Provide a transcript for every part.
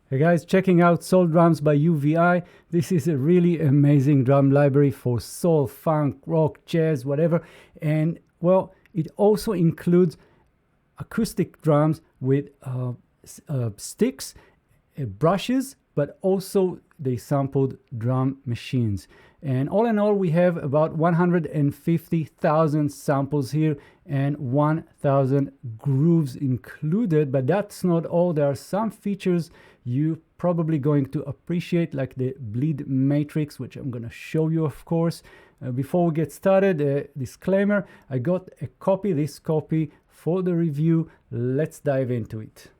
Hey guys, checking out Soul Drums by UVI. This is a really amazing drum library for soul, funk, rock, jazz, whatever. And well, it also includes acoustic drums with sticks, brushes, but also they sampled drum machines. And all in all, we have about 150,000 samples here and 1,000 grooves included. But that's not all. There are some features you're probably going to appreciate, like the bleed matrix, which I'm going to show you, of course. Before we get started, a disclaimer, I got this copy for the review. Let's dive into it.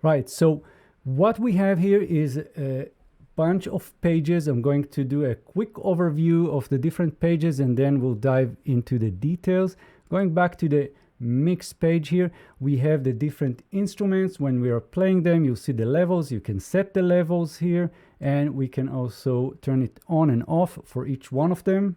Right, so what we have here is a bunch of pages. I'm going to do a quick overview of the different pages and then we'll dive into the details. Going back to the mix page here, we have the different instruments. When we are playing them, you'll see the levels. You can set the levels here, and we can also turn it on and off for each one of them.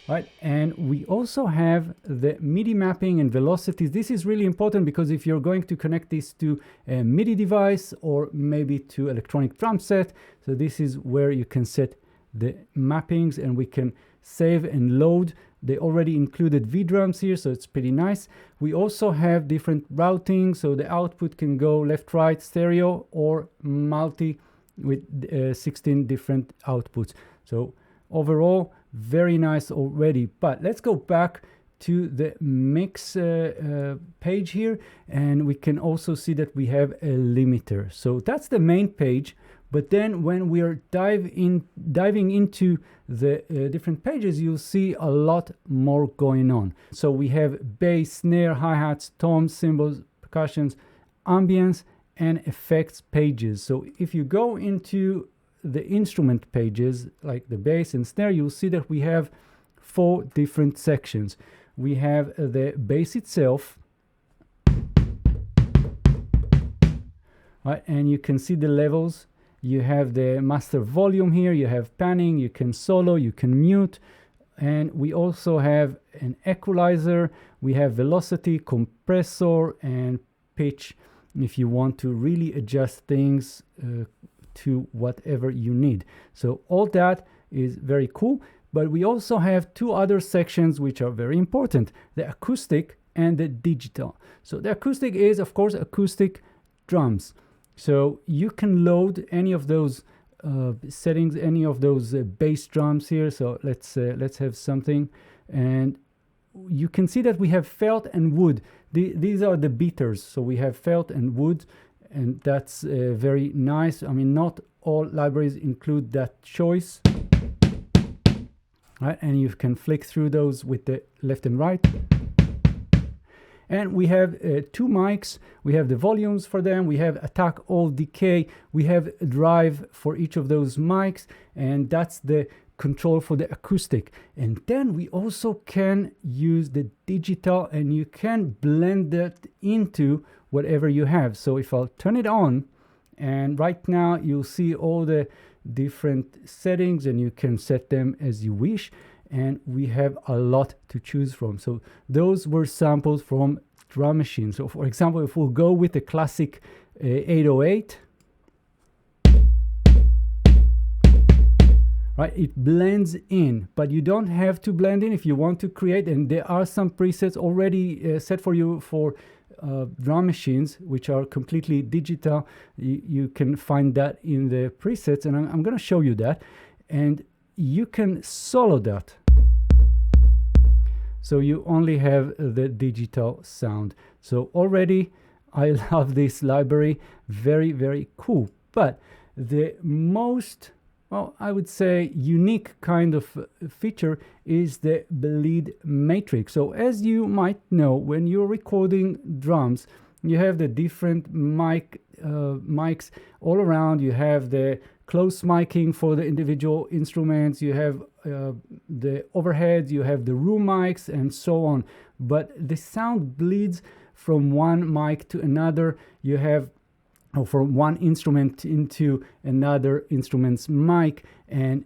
Right, and we also have the MIDI mapping and velocities. This is really important because if you're going to connect this to a MIDI device or maybe to electronic drum set, so this is where you can set the mappings and we can save and load. They already included V drums here, so it's pretty nice. We also have different routing, so the output can go left, right, stereo, or multi with 16 different outputs. So overall, very nice already. But let's go back to the mix page here, and we can also see that we have a limiter. So that's the main page. But then when we are diving into the different pages, you'll see a lot more going on. So we have bass, snare, hi-hats, toms, cymbals, percussions, ambience, and effects pages. So if you go into the instrument pages, like the bass and snare, you'll see that we have 4 different sections. We have the bass itself, right, and you can see the levels. You have the master volume here, you have panning, you can solo, you can mute, and we also have an equalizer. We have velocity, compressor, and pitch if you want to really adjust things to whatever you need. So all that is very cool, but we also have 2 other sections which are very important: the acoustic and the digital. So the acoustic is, of course, acoustic drums. So you can load any of those settings, any of those bass drums here. So let's have something, and you can see that we have felt and wood. These are the beaters. So we have felt and wood, and that's very nice. I mean, not all libraries include that choice. Right, and you can flick through those with the left and right. And we have 2 mics. We have the volumes for them. We have attack, all, decay. We have a drive for each of those mics, and that's the control for the acoustic. And then we also can use the digital, and you can blend that into whatever you have. So if I'll turn it on, and right now you'll see all the different settings, and you can set them as you wish. And we have a lot to choose from. So those were samples from drum machines. So for example, if we'll go with the classic 808, right, it blends in, but you don't have to blend in if you want to create. And there are some presets already set for you for drum machines, which are completely digital. You can find that in the presets, and I'm going to show you that. And you can solo that. So you only have the digital sound. So already I love this library. Very, very cool. But the most, well, I would say unique kind of feature is the bleed matrix. So as you might know, when you're recording drums, you have the different mics all around. You have the close miking for the individual instruments, you have the overheads, you have the room mics, and so on. But the sound bleeds from one mic to another. You have from one instrument into another instrument's mic, and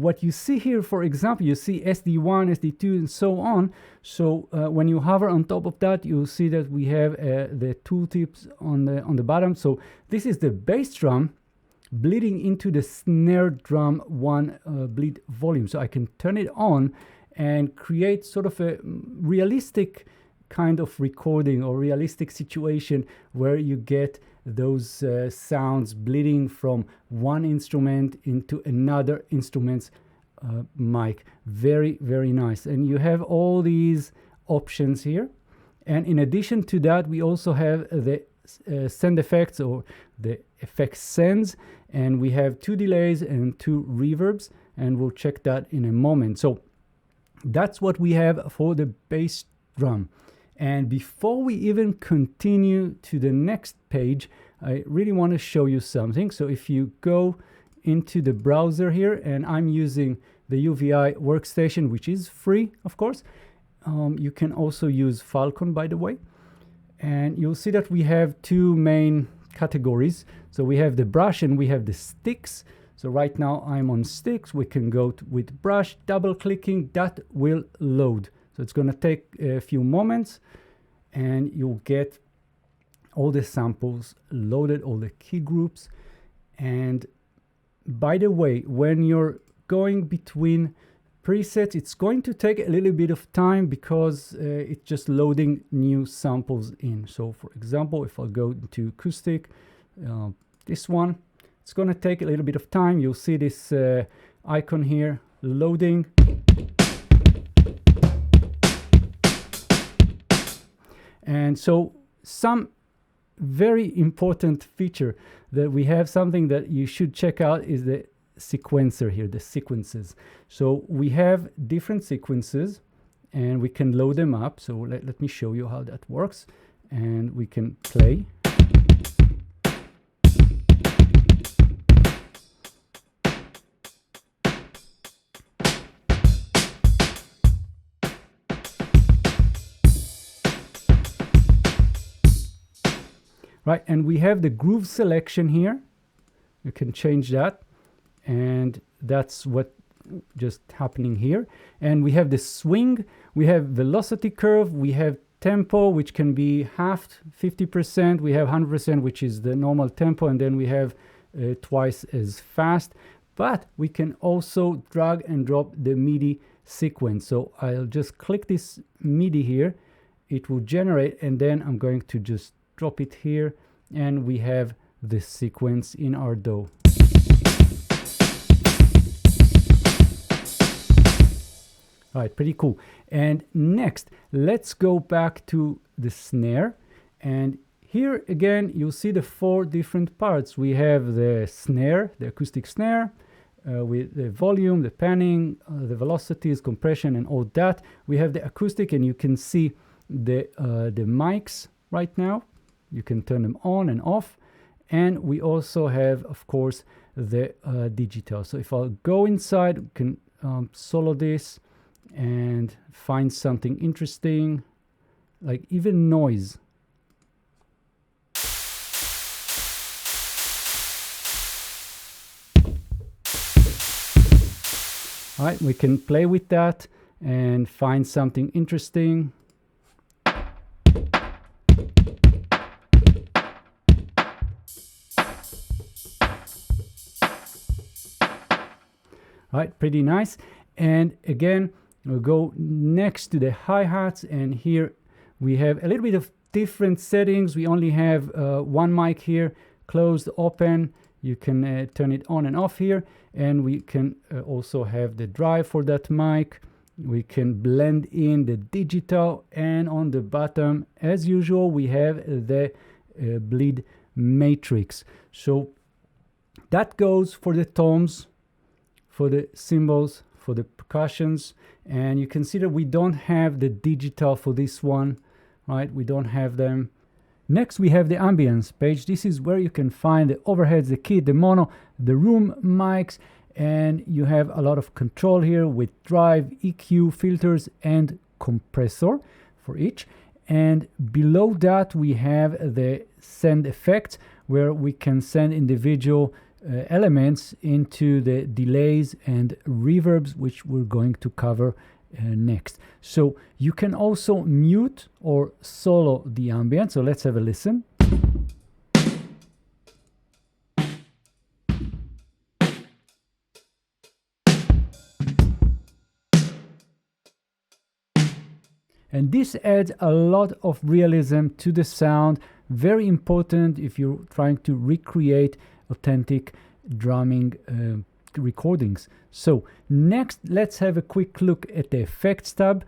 what you see here, for example, you see SD1, SD2, and so on. So when you hover on top of that, you'll see that we have the tooltips on the bottom. So this is the bass drum bleeding into the snare drum one bleed volume. So I can turn it on and create sort of a realistic kind of recording or realistic situation where you get those sounds bleeding from one instrument into another instrument's mic. Very, very nice. And you have all these options here. And in addition to that, we also have the send effects, or the effect sends, and we have 2 delays and 2 reverbs, and we'll check that in a moment. So that's what we have for the bass drum. And before we even continue to the next page, I really want to show you something. So if you go into the browser here, and I'm using the UVI workstation, which is free, of course. You can also use Falcon, by the way. And you'll see that we have 2 main categories. So we have the brush and we have the sticks. So right now I'm on sticks. We can go with brush, double clicking, that will load. So it's going to take a few moments and you'll get all the samples loaded, all the key groups. And by the way, when you're going between presets, it's going to take a little bit of time because it's just loading new samples in. So for example, if I go to acoustic, this one, it's going to take a little bit of time. You'll see this icon here loading. And so some very important feature that we have, something that you should check out, is the sequencer here, the sequences. So we have different sequences and we can load them up. So let me show you how that works. And we can play. Right, and we have the groove selection here. You can change that, and that's what just happening here. And we have the swing, we have velocity curve, we have tempo, which can be halved, 50%, we have 100%, which is the normal tempo, and then we have twice as fast. But we can also drag and drop the MIDI sequence. So I'll just click this MIDI here, it will generate, and then I'm going to just drop it here, and we have the sequence in our DAW. All right, pretty cool. And next, let's go back to the snare. And here again, you'll see the 4 different parts. We have the snare, the acoustic snare, with the volume, the panning, the velocities, compression, and all that. We have the acoustic, and you can see the mics right now. You can turn them on and off. And we also have, of course, the digital. So if I'll go inside, we can solo this and find something interesting, like even noise. All right, we can play with that and find something interesting. All right, pretty nice. And again, we'll go next to the hi-hats, and here we have a little bit of different settings. We only have one mic here, closed, open. You can turn it on and off here, and we can also have the drive for that mic. We can blend in the digital, and on the bottom, as usual, we have the bleed matrix. So that goes for the toms, for the cymbals, for the percussions, and you can see that we don't have the digital for this one, right? We don't have them. Next, we have the Ambience page. This is where you can find the overheads, the kit, the mono, the room mics, and you have a lot of control here with drive, EQ, filters, and compressor for each. And below that, we have the send effects, where we can send individual elements into the delays and reverbs, which we're going to cover next. So you can also mute or solo the ambient. So let's have a listen. And this adds a lot of realism to the sound. Very important if you're trying to recreate authentic drumming recordings. So next, let's have a quick look at the Effects tab.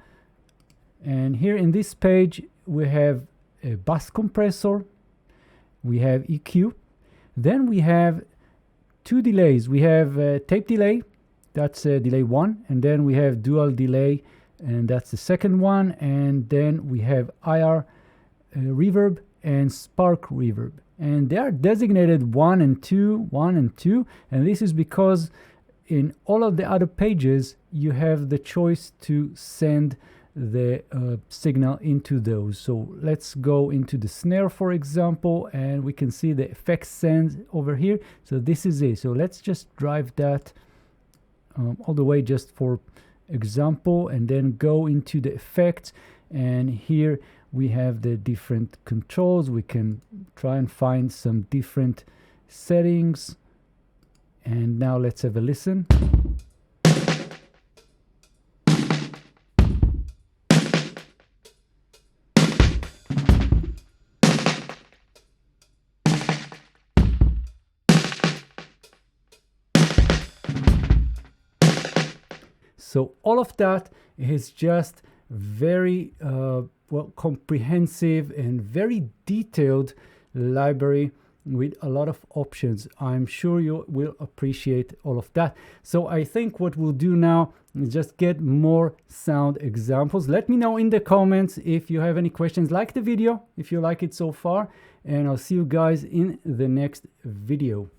And here in this page, we have a bus compressor, we have EQ, then we have two delays. We have tape delay, that's delay 1, and then we have dual delay, and that's the second one, and then we have IR reverb and spark reverb, and they are designated 1 and 2, 1 and 2, and this is because in all of the other pages you have the choice to send the signal into those. So let's go into the snare, for example, and we can see the effects send over here. So this is it. So let's just drive that all the way just for example, and then go into the effects, and here we have the different controls. We can try and find some different settings, and now let's have a listen. So all of that is just very well comprehensive and very detailed library with a lot of options. I'm sure you will appreciate all of that. So I think what we'll do now is just get more sound examples. Let me know in the comments if you have any questions. Like the video if you like it so far, and I'll see you guys in the next video.